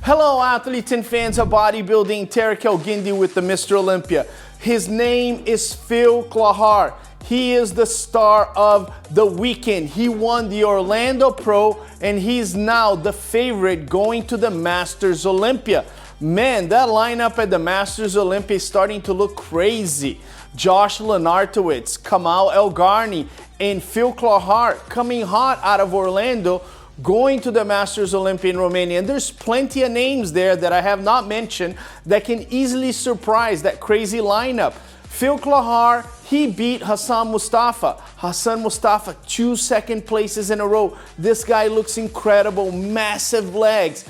Hello athletes and fans of bodybuilding, Tarek Elguindi with the Mr. Olympia. His name is Phil Clahar. He is the star of the weekend. He won the Orlando Pro and he's now the favorite going to the Masters Olympia. Man, that lineup at the Masters Olympia is starting to look crazy. Josh Lenartowicz, Kamal Elgarni, and Phil Clahar coming hot out of Orlando, going to the Masters Olympia in Romania. And there's plenty of names there that I have not mentioned that can easily surprise that crazy lineup. Phil Clahar, he beat Hassan Mustafa. Hassan Mustafa, 2 second places in a row. This guy looks incredible, massive legs,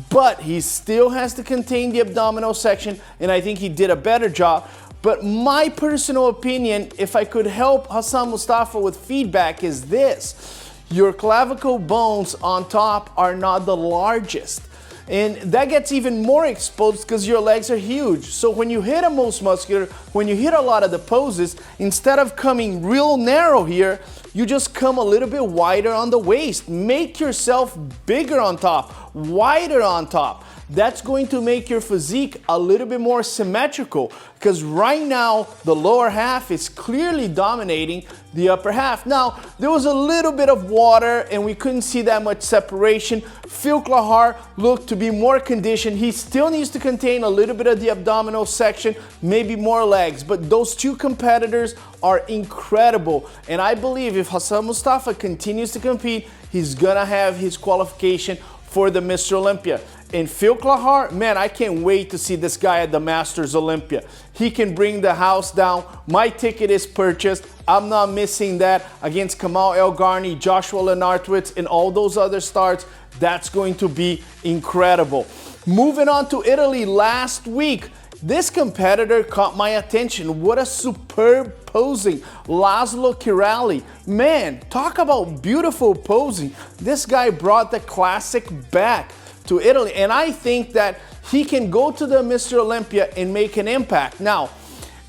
but he still has to contain the abdominal section, and I think he did a better job. But my personal opinion, if I could help Hassan Mustafa with feedback, is this. Your clavicle bones on top are not the largest. And that gets even more exposed because your legs are huge. So when you hit a most muscular, when you hit a lot of the poses, instead of coming real narrow here, you just come a little bit wider on the waist. Make yourself bigger on top, wider on top. That's going to make your physique a little bit more symmetrical, because right now the lower half is clearly dominating the upper half. Now, there was a little bit of water and we couldn't see that much separation. Phil Clahar looked to be more conditioned. He still needs to contain a little bit of the abdominal section, maybe more legs, but those two competitors are incredible. And I believe if Hassan Mustafa continues to compete, he's gonna have his qualification for the Mr. Olympia. And Phil Clahar, man, I can't wait to see this guy at the Masters Olympia. He can bring the house down. My ticket is purchased. I'm not missing that against Kamal Elgarni, Joshua Lenartowicz, and all those other stars. That's going to be incredible. Moving on to Italy last week. This competitor caught my attention. What a superb posing. Laszlo Kirali. Man, talk about beautiful posing. This guy brought the classic back to Italy, and I think that he can go to the Mr. Olympia and make an impact. Now,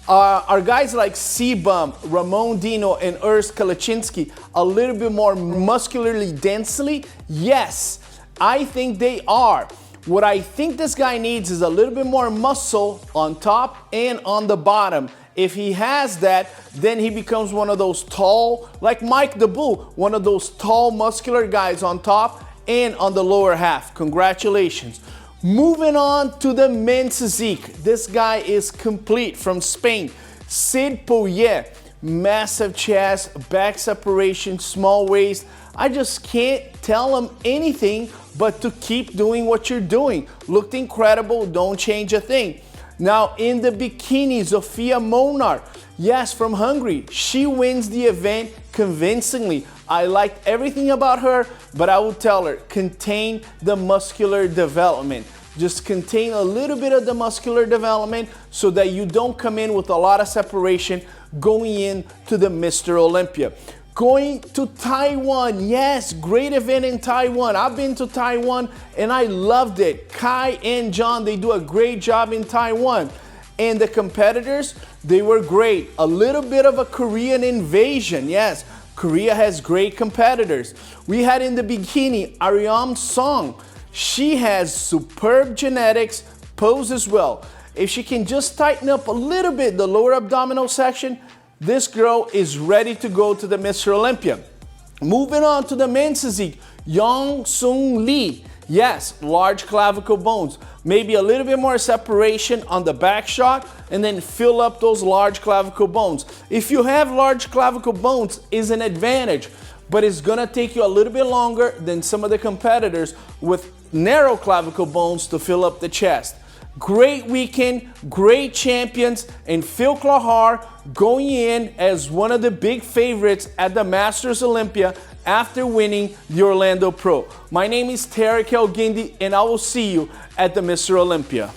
are guys like C-Bum, Ramon Dino, and Urs Kalaczynski a little bit more muscularly densely? Yes, I think they are. What I think this guy needs is a little bit more muscle on top and on the bottom. If he has that, then he becomes one of those tall, like Mike the Bull, one of those tall muscular guys on top and on the lower half. Congratulations. Moving on to the men's physique. This guy is complete from Spain. Sid Pouillet, massive chest, back separation, small waist. I just can't tell him anything but to keep doing what you're doing. Looked incredible, don't change a thing. Now in the bikini, Zofia Monar, yes, from Hungary. She wins the event convincingly. I liked everything about her, but I would tell her, contain the muscular development. Just contain a little bit of the muscular development so that you don't come in with a lot of separation going into the Mr. Olympia. Going to Taiwan, yes, great event in Taiwan. I've been to Taiwan and I loved it. Kai and John, they do a great job in Taiwan. And the competitors, they were great. A little bit of a Korean invasion, yes. Korea has great competitors. We had in the bikini, Aryam Song. She has superb genetics, poses well. If she can just tighten up a little bit the lower abdominal section, this girl is ready to go to the Mr. Olympia. Moving on to the men's physique, Yong Sung Lee. Yes, large clavicle bones. Maybe a little bit more separation on the back shot and then fill up those large clavicle bones. If you have large clavicle bones, is an advantage, but it's gonna take you a little bit longer than some of the competitors with narrow clavicle bones to fill up the chest. Great weekend, great champions, and Phil Clahar going in as one of the big favorites at the Masters Olympia after winning the Orlando Pro. My name is Tarek Elguindi, and I will see you at the Mr. Olympia.